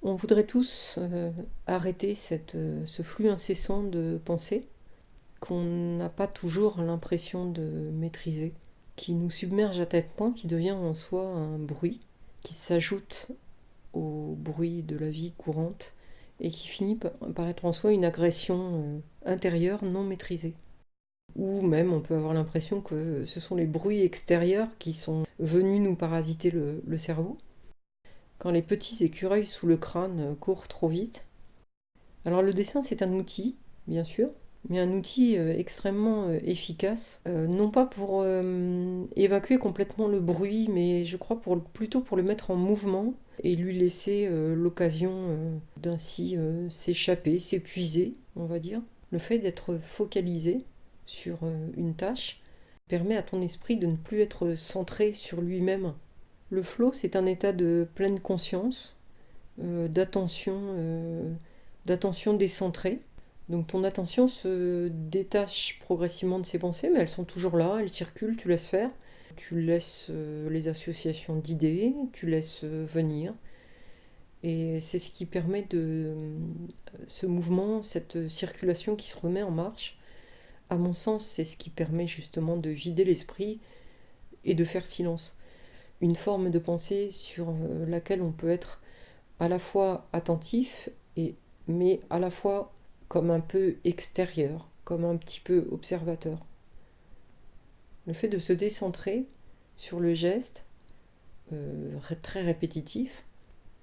On voudrait tous arrêter ce flux incessant de pensées qu'on n'a pas toujours l'impression de maîtriser, qui nous submerge à tel point qu'il devient en soi un bruit qui s'ajoute au bruit de la vie courante et qui finit par être en soi une agression intérieure non maîtrisée. Ou même on peut avoir l'impression que ce sont les bruits extérieurs qui sont venus nous parasiter le cerveau. Quand les petits écureuils sous le crâne courent trop vite. Alors le dessin c'est un outil, bien sûr, mais un outil extrêmement efficace, non pas pour évacuer complètement le bruit, mais je crois plutôt pour le mettre en mouvement et lui laisser l'occasion d'ainsi s'échapper, s'épuiser, on va dire. Le fait d'être focalisé sur une tâche permet à ton esprit de ne plus être centré sur lui-même. Le flow, c'est un état de pleine conscience, d'attention décentrée. Donc ton attention se détache progressivement de ses pensées, mais elles sont toujours là, elles circulent, tu laisses faire. Tu laisses les associations d'idées, tu laisses venir. Et c'est ce qui permet ce mouvement, cette circulation qui se remet en marche. À mon sens, c'est ce qui permet justement de vider l'esprit et de faire silence. Une forme de pensée sur laquelle on peut être à la fois attentif, mais à la fois comme un peu extérieur, comme un petit peu observateur. Le fait de se décentrer sur le geste très répétitif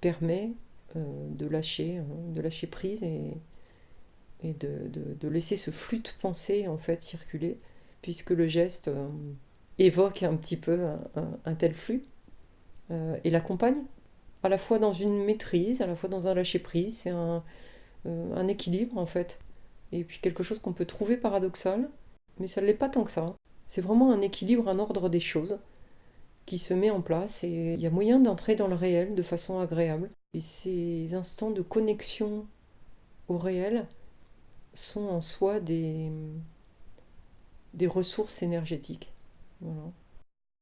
permet de lâcher prise et de laisser ce flux de pensée en fait circuler, puisque le geste évoque un petit peu un tel flux et l'accompagne à la fois dans une maîtrise, à la fois dans un lâcher prise. C'est un équilibre en fait. Et puis quelque chose qu'on peut trouver paradoxal, mais ça ne l'est pas tant que ça. C'est vraiment un équilibre, un ordre des choses qui se met en place et il y a moyen d'entrer dans le réel de façon agréable. Et ces instants de connexion au réel sont en soi des ressources énergétiques. Voilà.